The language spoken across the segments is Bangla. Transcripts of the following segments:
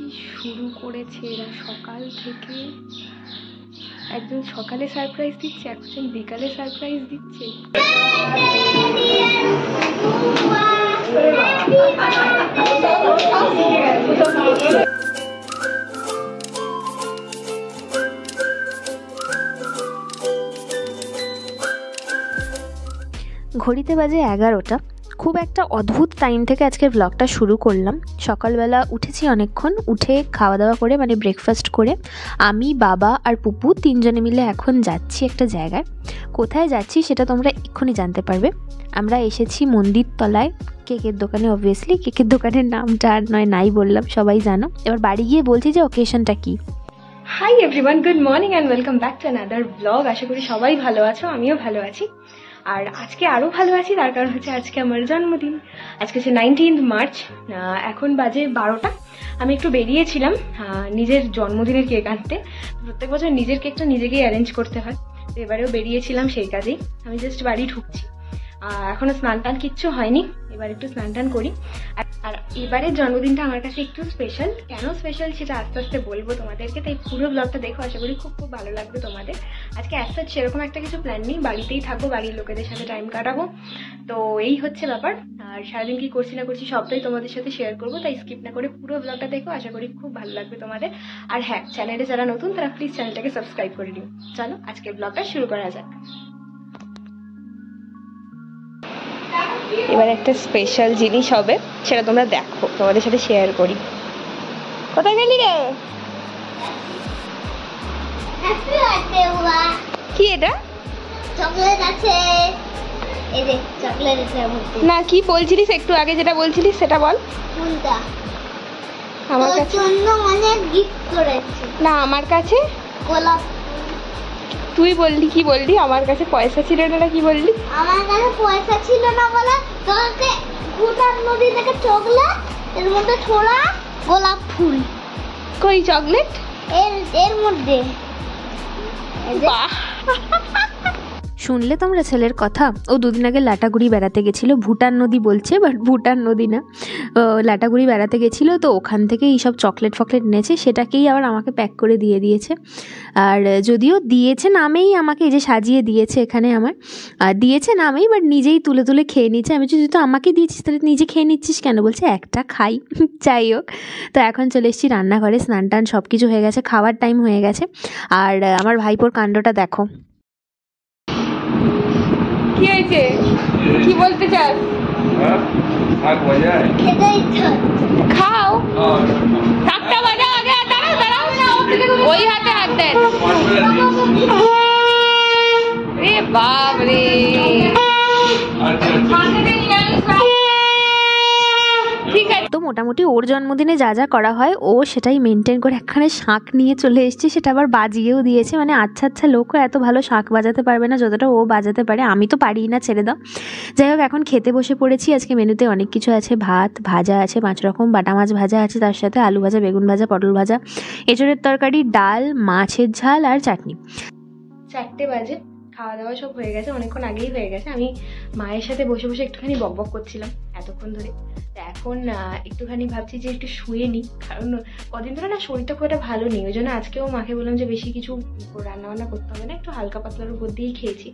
কি শুরু করেছে এরা সকাল থেকে। একজন সকালে সারপ্রাইজ দিচ্ছে, একজন বিকালে সারপ্রাইজ দিচ্ছে। ঘড়িতে বাজে 11টা। খুব একটা অদ্ভুত টাইম থেকে আজকের ব্লগটা শুরু করলাম। সকালবেলা উঠেছি অনেকক্ষণ, উঠে খাওয়া দাওয়া করে মানে ব্রেকফাস্ট করে আমি, বাবা আর পুপু তিনজনে মিলে এখন যাচ্ছি একটা জায়গায়। কোথায় যাচ্ছি সেটা তোমরা এক্ষুনি জানতে পারবে। আমরা এসেছি মন্দির তলায় কেকের দোকানে। অবভিয়াসলি কেকের দোকানের নামটা আর নাই বললাম, সবাই জানো। এবার বাড়ি গিয়ে বলছি যে ওকেশনটা কি। Hi everyone, good morning and welcome back to another blog. আশা করি সবাই ভালো আছো, আমিও ভালো আছি। আর আজকে আরও ভালো আছি, তার কারণ হচ্ছে আজকে আমার জন্মদিন। আজকে হচ্ছে 19 মার্চ। এখন বাজে 12টা। আমি একটু বেরিয়েছিলাম নিজের জন্মদিনের কেক আনতে। প্রত্যেক বছর নিজের কেকটা নিজেকেই অ্যারেঞ্জ করতে হয়, তো এবারেও বেরিয়েছিলাম সেই কাজেই। আমি জাস্ট বাড়ি ঢুকছি, এখনো স্নান টান কিচ্ছু হয়নি। এবার একটু স্নান টান করি। আর এবারের জন্মদিনটা আমার কাছে একটু স্পেশাল। কেন স্পেশাল সেটা আস্তে আস্তে বলবো তোমাদেরকে, তাই পুরো ব্লগটা দেখো, আশা করি খুব খুব ভালো লাগবে তোমাদের। আজকে অ্যাজ সেরকম একটা কিছু প্ল্যান নেই, বাড়িতেই থাকবো, বাড়ির লোকেদের সাথে টাইম কাটাবো। তো এই হচ্ছে ব্যাপার। আর সারাদিন কি করছি না করছি সবটাই তোমাদের সাথে শেয়ার করবো, তাই স্কিপ না করে পুরো ব্লগটা দেখো, আশা করি খুব ভালো লাগবে তোমাদের। আর হ্যাঁ, চ্যানেলে যারা নতুন তারা প্লিজ চ্যানেলটাকে সাবস্ক্রাইব করে দিও। চলো আজকের ব্লগটা শুরু করা যাক। এবার একটা স্পেশাল জিনিস হবে, সেটা তোমরা দেখো, তোমাদের সাথে শেয়ার করি। কোথায় গেলি রে? কি এটা? চকলেট আছে। এই দেখ, চকলেট আছে। না, কি বলছিলিস একটু আগে, যেটা বলছিলিস সেটা বল। কোনটা? আমার কাছে জন্য অনেক গিফট করেছে। না, আমার কাছে গোলাপ। তুই বললি, কি বললি? আমার কাছে পয়সা ছিল না, কি বললি? আমার কাছে পয়সা ছিল না বলে তোমাকে ভুটান নদী থেকে চকলেট, এর মধ্যে ছোড়া গোলাপ ফুল। কই চকলেট? এর মধ্যে। বাহ, শুনলে তোমরা ছেলের কথা? ও দুদিন আগে লাটাগুড়ি বেড়াতে গেছিলো। ভুটান নদী বলছে, বাট ভুটান নদী না, লাটাগুড়ি বেড়াতে গেছিলো। তো ওখান থেকে এইসব চকলেট ফকলেট এনেছে, সেটাকেই আবার আমাকে প্যাক করে দিয়ে দিয়েছে। আর যদিও দিয়েছে নামেই আমাকে, এই যে সাজিয়ে দিয়েছে এখানে আমার, দিয়েছে নামেই, বাট নিজেই তুলে তুলে খেয়ে নিচ্ছে। আমি যদি তো আমাকে দিয়েছিস তাহলে নিজে খেয়ে নিচ্ছিস কেন? বলছে একটা খাই। যাই হোক, তো এখন চলে এসেছি রান্নাঘরে। স্নান টান সব কিছু হয়ে গেছে, খাওয়ার টাইম হয়ে গেছে। আর আমার ভাইপোর কাণ্ডটা দেখো। কি হয়েছে? কি বলতে চাস? খাও। টাকটা বাজাও আগে, দাঁড়াও দাঁড়াও, ওই হাতে হাত দেন। রে বাপ রে, ঠিক আছে। তো মোটামুটি ওর জন্মদিনে যা যা করা হয় ও সেটাই মেনটেন করে একখানে শাঁখ নিয়ে চলে এসেছে, সেটা আবার বাজিয়েও দিয়েছে। মানে আচ্ছা আচ্ছা লোকও এত ভালো শাঁখ বাজাতে পারবে না যতটা ও বাজাতে পারে। আমি তো পারি না, ছেড়ে দাও। যাই হোক, এখন খেতে বসে পড়েছি। আজকে মেনুতে অনেক কিছু আছে। ভাত, ভাজা আছে 5 রকম, বাটা মাছ ভাজা আছে, তার সাথে আলু ভাজা, বেগুন ভাজা, পটল ভাজা, এঁচড়ের তরকারি, ডাল, মাছের ঝাল আর চাটনি। 4টে বাজে, খাওয়া দাওয়া সব হয়ে গেছে, অনেকক্ষণ আগেই হয়ে গেছে। আমি মায়ের সাথে বসে বসে একটুখানি বকবক করছিলাম এতক্ষণ ধরে। তো এখন একটুখানি ভাবছি যে একটু শুয়ে নিই, কারণ কদিন ধরে না শরীরটা খুব একটা ভালো নেই। ওই জন্য আজকেও মাকে বললাম যে বেশি কিছু রান্নাবান্না করতে হবে না, একটু হালকা পাতলার উপর দিয়েই খেয়েছি।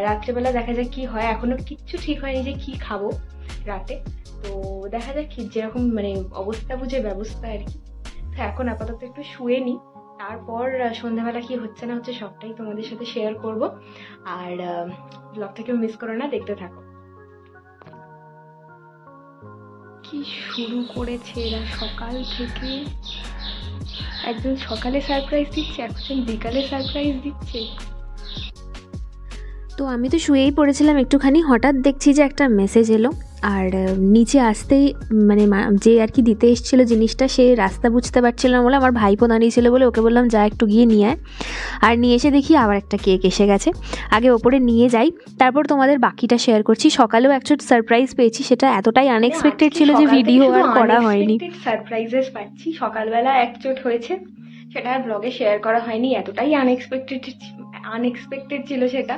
রাত্রেবেলা দেখা যাক কি হয়। এখনো কিচ্ছু ঠিক হয়নি যে কি খাবো রাতে, তো দেখা যাক কি, যেরকম মানে অবস্থা বুঝে ব্যবস্থা আর কি। তো এখন আপাতত একটু শুয়ে নিই, তারপর সন্ধ্যাবেলা কি হচ্ছে না হচ্ছে সবটাই তোমাদের সাথে শেয়ার করব। আর ব্লগটাকেও মিস করো না, দেখতে থাকো। কি শুরু করেছে এরা সকাল থেকে। একজন সকালে সারপ্রাইজ দিচ্ছে, একজন বিকালে সারপ্রাইজ দিচ্ছে। তো আমি তো শুয়েই পড়েছিলাম একটুখানি, হঠাৎ দেখছি যে একটা মেসেজ এলো। আর নিচে আসতেই মানে যে আর কি দিতে এসেছিলো জিনিসটা, সে রাস্তা বুঝতে পারছিল না বলে আমার ভাইপো দাঁড়িয়েছিল বলে ওকে বললাম যা একটু গিয়ে নিয়ে আয়। আর নিয়ে এসে দেখি আবার একটা কেক এসে গেছে। আগে ওপরে নিয়ে যাই, তারপর তোমাদের বাকিটা শেয়ার করছি। সকালেও একটা সারপ্রাইজ পেয়েছি, সেটা এতটাই আনএক্সপেক্টেড ছিল যে ভিডিও আর করা হয়নি। সারপ্রাইজেস পাচ্ছি, সকালবেলা এক চোট হয়েছে, সেটা আর ব্লগে শেয়ার করা হয়নি, এতটাই আনএক্সপেক্টেড ছিল সেটা।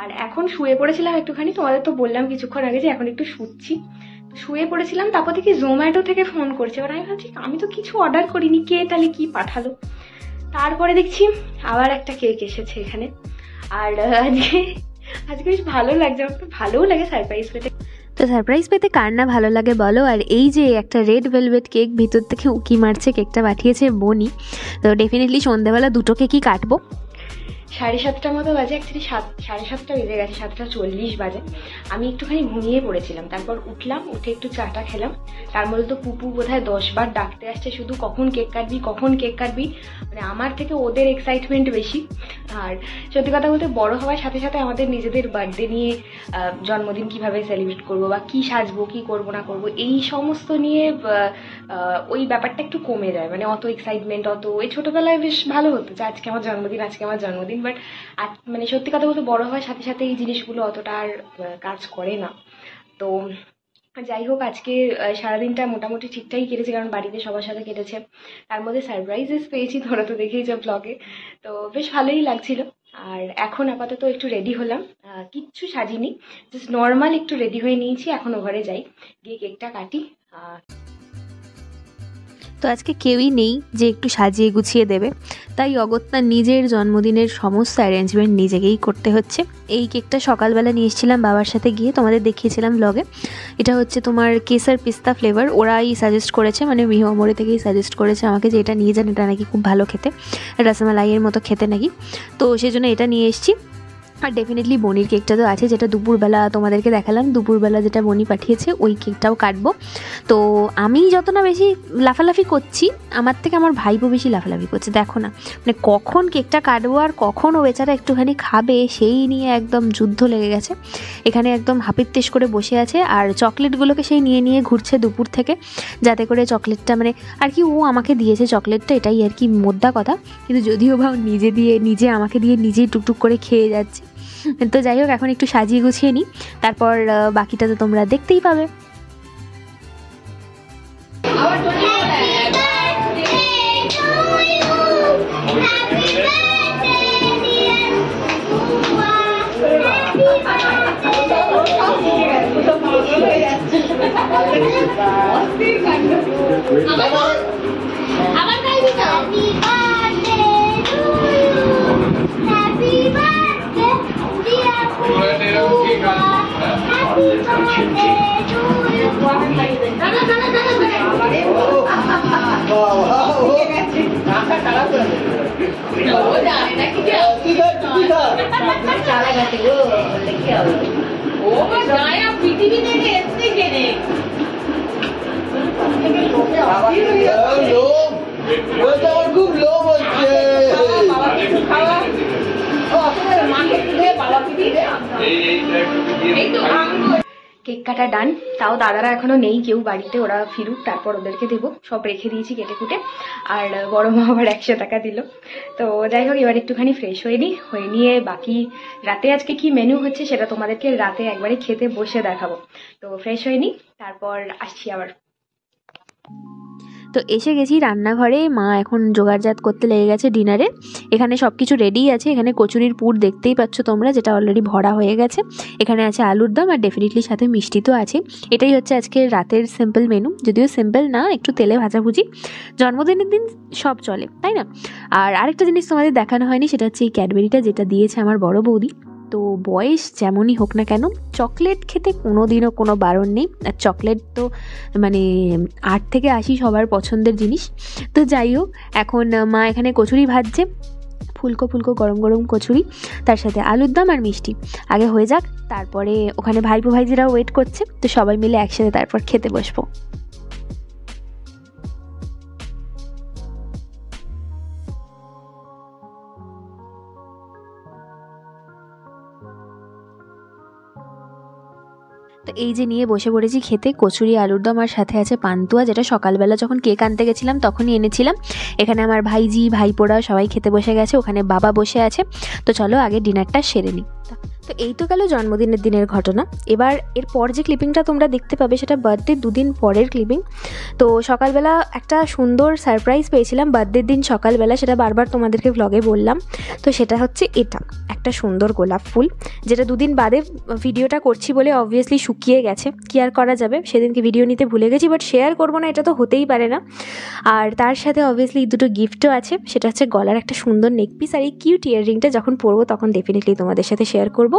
আর এখন শুয়ে পড়েছিলাম একটুখানি, তোমাদের তো বললাম কিছুক্ষণ আগে যে এখন একটু শুচ্ছি। তো শুয়ে পড়েছিলাম, তারপর দেখি জোম্যাটো থেকে ফোন করছে। এবার আমি ভাবছি আমি তো কিছু অর্ডার করিনি, কে তাহলে কি পাঠালো। তারপরে দেখছি আবার একটা কেক এসেছে এখানে। আর আজকে আজকে বেশ ভালো লাগছে, আমার তো ভালোও লাগে সারপ্রাইজ পেতে। তো সারপ্রাইজ পেতে কার না ভালো লাগে বলো। আর এই যে একটা রেড ভেলভেট কেক, ভিতর থেকে উকি মারছে, কেকটা পাঠিয়েছে বনি। তো ডেফিনেটলি সন্ধ্যাবেলা দুটো কেকই কাটবো। 7:30 মতো বাজে, অ্যাকচুয়ালি 7:30 বেজে গেছে, 7:40 বাজে। আমি একটুখানি ঘুমিয়ে পড়েছিলাম, তারপর উঠলাম, উঠে একটু চাটা খেলাম। তার মধ্যে তো পুপু বোধহয় 10 বার ডাকতে আসছে শুধু, কখন কেক কাটবি কখন কেক কাটবি। মানে আমার থেকে ওদের এক্সাইটমেন্ট বেশি। আর সত্যি কথা বলতে বড় হওয়ার সাথে সাথে আমাদের নিজেদের বার্থডে নিয়ে, জন্মদিন কিভাবে সেলিব্রেট করবো বা কি সাজবো কি করবো না করবো, এই সমস্ত নিয়ে ওই ব্যাপারটা একটু কমে যায়। মানে অত এক্সাইটমেন্ট, অত ওই ছোটবেলায় বেশ ভালো হতো যে আজকে আমার জন্মদিন আজকে আমার জন্মদিন। বাট মানে সত্যি কথা বলতে বড় হওয়ার সাথে সাথে এই জিনিসগুলো অতটা আর কাজ করে না। তো যাই হোক, আজকে সারাদিনটা মোটামুটি ঠিকঠাকই কেটেছে, কারণ বাড়িতে সবার সাথে কেটেছে। তার মধ্যে সারপ্রাইজেস পেয়েছি, তোরা তো দেখেইছ ব্লগে। তো বেশ ভালোই লাগছিল। আর এখন আপাতত একটু রেডি হলাম, কিচ্ছু সাজিনি, জাস্ট নর্মাল একটু রেডি হয়ে নিয়েছি। এখন ঘরে যাই, গিয়ে কেকটা কাটি। তো আজকে কেউই নেই যে একটু সাজিয়ে গুছিয়ে দেবে, তাই অগত্যা নিজের জন্মদিনের সমস্ত অ্যারেঞ্জমেন্ট নিজেকেই করতে হচ্ছে। এই কেকটা সকালবেলা নিয়ে এসেছিলাম বাবার সাথে গিয়ে, তোমাদের দেখিয়েছিলাম ব্লগে। এটা হচ্ছে তোমার কেসার পিস্তা ফ্লেভার, ওরাই সাজেস্ট করেছে, মানে মিহমরে থেকেই সাজেস্ট করেছে আমাকে যে এটা নিয়ে যান, এটা নাকি খুব ভালো খেতে, রসমালাইয়ের মতো খেতে নাকি। তো সেই জন্য এটা নিয়ে এসেছি। আর ডেফিনেটলি বনির কেকটা তো আছে, যেটা দুপুরবেলা তোমাদেরকে দেখালাম, দুপুরবেলা যেটা বনি পাঠিয়েছে ওই কেকটাও কাটবো। তো আমি যত না বেশি লাফালাফি করছি, আমার থেকে আমার ভাইপো বেশি লাফালাফি করছে। দেখো না, মানে কখন কেকটা কাটবো আর কখন ও বেচারা একটুখানি খাবে, সেই নিয়ে একদম যুদ্ধ লেগে গেছে। এখানে একদম হাপিত্তেশ করে বসে আছে, আর চকলেটগুলোকে সেই নিয়ে নিয়ে ঘুরছে দুপুর থেকে, যাতে করে চকলেটটা মানে আর কি ও আমাকে দিয়েছে চকলেটটা, এটাই আর কি মোদ্দা কথা। কিন্তু যদিও বা নিজে আমাকে দিয়ে নিজেই টুকটুক করে খেয়ে যাচ্ছে। তো যাই হোক, এখন একটু সাজিয়ে গুছিয়ে নিই, তারপর বাকিটা তো তোমরা দেখতেই পাবে। কেক কাটা ডান, তাও দাদারা এখনো নেই কেউ বাড়িতে, ওরা ফিরুক তারপর ওদেরকে দেবো। সব রেখে দিয়েছি কেটে কুটে, আর বড় মা আবার 100 টাকা দিল। তো যাই হোক, এবার একটুখানি ফ্রেশ হয়ে নিই, হয়ে নিয়ে বাকি রাতে আজকে কি মেনু হচ্ছে সেটা তোমাদেরকে রাতে একবারে খেতে বসে দেখাবো। তো ফ্রেশ হয়ে নিই, তারপর আসছি আবার। তো এসে গেছি রান্নাঘরে, মা এখন জোগাড়জাত করতে লেগে গেছে ডিনারে। এখানে সব কিছু রেডি আছে, এখানে কচুরির পুর দেখতেই পাচ্ছ তোমরা, যেটা অলরেডি ভরা হয়ে গেছে। এখানে আছে আলুর দম, আর ডেফিনেটলি সাথে মিষ্টি তো আছে। এটাই হচ্ছে আজকে রাতের সিম্পল মেনু, যদিও সিম্পল না, একটু তেলে ভাজাভুজি, জন্মদিনের দিন সব চলে তাই না। আর আরেকটা জিনিস তোমাদের দেখানো হয়নি, সেটা হচ্ছে এই ক্যাডবেরিটা, যেটা দিয়েছে আমার বড় বৌদি। তো বয়স যেমনই হোক না কেন, চকলেট খেতে কোনো দিনও কোনো বারণ নেই। আর চকলেট তো মানে 8 থেকে 80 সবার পছন্দের জিনিস। তো যাই হোক, এখন মা এখানে কচুরি ভাজছে, ফুলকো ফুলকো গরম গরম কচুরি, তার সাথে আলুর দম আর মিষ্টি। আগে হয়ে যাক, তারপরে ওখানে ভাইপো ভাইজিরাও ওয়েট করছে, তো সবাই মিলে একসাথে তারপর খেতে বসবো। তো এই যে নিয়ে বসে পড়েছি খেতে, কচুরি আলুর দম, আর সাথে আছে পান্তুয়া, যেটা সকালবেলা যখন কেক আনতে গেছিলাম তখনই এনেছিলাম। এখানে আমার ভাইজি ভাইপোরা সবাই খেতে বসে গেছে, ওখানে বাবা বসে আছে। তো চলো আগে ডিনারটা সেরে নিই। তো এই তো গেল জন্মদিনের দিনের ঘটনা। এবার এরপর যে ক্লিপিংটা তোমরা দেখতে পাবে সেটা বার্থডে 2 দিন পরের ক্লিপিং। তো সকালবেলা একটা সুন্দর সারপ্রাইজ পেয়েছিলাম বার্থডের দিন সকালবেলা, সেটা বারবার তোমাদেরকে ভ্লগে বললাম। তো সেটা হচ্ছে এটা একটা সুন্দর গোলাপ ফুল, যেটা 2 দিন বাদে ভিডিওটা করছি বলে অবভিয়াসলি শুকিয়ে গেছে, কি আর করা যাবে, সেদিনকে ভিডিও নিতে ভুলে গেছি, বাট শেয়ার করবো না এটা তো হতেই পারে না। আর তার সাথে অবভিয়াসলি দুটো গিফটও আছে, সেটা হচ্ছে গলার একটা সুন্দর নেকপিস আর এই কিউট ইয়াররিংটা যখন পরবো তখন ডেফিনেটলি তোমাদের সাথে শেয়ার করব।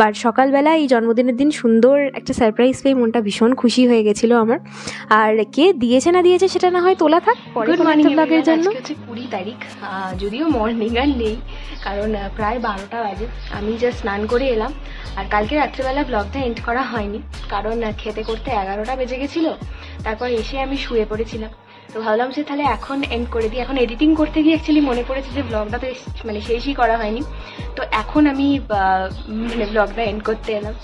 বাট সকালবেলা এই জন্মদিনের দিন সুন্দর একটা সারপ্রাইজ পেয়ে মনটা ভীষণ খুশি হয়ে গেছিলো আমার। আর কে দিয়েছে না দিয়েছে সেটা না হয় তোলা থাক পরে ব্লগের জন্য। হচ্ছে 20 তারিখ, যদিও মর্নিং আর নেই, কারণ প্রায় 12টা বাজে। আমি জাস্ট স্নান করে এলাম, আর কালকে রাত্রিবেলা ব্লগটা এন্ড করা হয়নি, কারণ খেতে করতে 11টা বেজে গেছিলো। তারপর এসে আমি শুয়ে পড়েছিলাম, তো ভাবলাম যে তাহলে এখন এন্ড করে দিই। এখন এডিটিং করতে গিয়ে অ্যাকচুয়ালি মনে পড়েছে যে ব্লগটা তো মানে শেষই করা হয়নি, তো এখন আমি মানে ব্লগটা এন্ড করতে এলাম।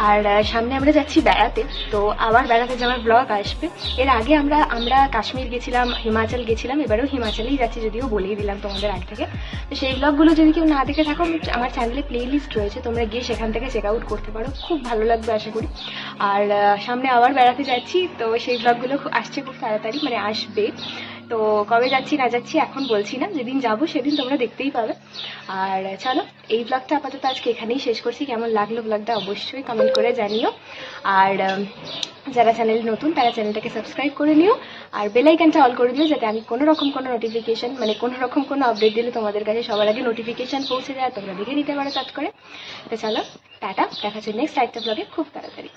আর সামনে আমরা যাচ্ছি বেড়াতে, তো আবার বেড়াতে যাওয়ার ব্লগ আসবে। এর আগে আমরা কাশ্মীর গেছিলাম, হিমাচল গেছিলাম, এবারেও হিমাচলেই যাচ্ছি, যদিও বলেই দিলাম তোমাদের আগে থেকে। তো সেই ব্লগগুলো যদি কেউ না দেখে থাকো, আমার চ্যানেলে প্লে লিস্ট রয়েছে, তোমরা গিয়ে সেখান থেকে চেক আউট করতে পারো, খুব ভালো লাগবে আশা করি। আর সামনে আবার বেড়াতে যাচ্ছি, তো সেই ব্লগগুলো আসছে খুব তাড়াতাড়ি, মানে আসবে। তো কবে যাচ্ছি না যাচ্ছি এখন বলছি না, যেদিন যাবো সেদিন তোমরা দেখতেই পাবে। আর চলো, এই ব্লগটা আপাতত আজকে এখানেই শেষ করছি। কেমন লাগলো ব্লগটা অবশ্যই কমেন্ট করে জানিও। আর যারা চ্যানেল নতুন তারা চ্যানেলটাকে সাবস্ক্রাইব করে নিও, আর বেল আইকনটা অল করে দিও, যাতে আমি কোনো রকম কোনো নোটিফিকেশন, মানে কোনো রকম কোনো আপডেট দিলে তোমাদের কাছে সবার আগে নোটিফিকেশন পৌঁছে যায়, তোমরা দেখে নিতে পারো চট করে। তো চলো, টাটা, দেখা হচ্ছে নেক্সট একটা ব্লগে খুব তাড়াতাড়ি।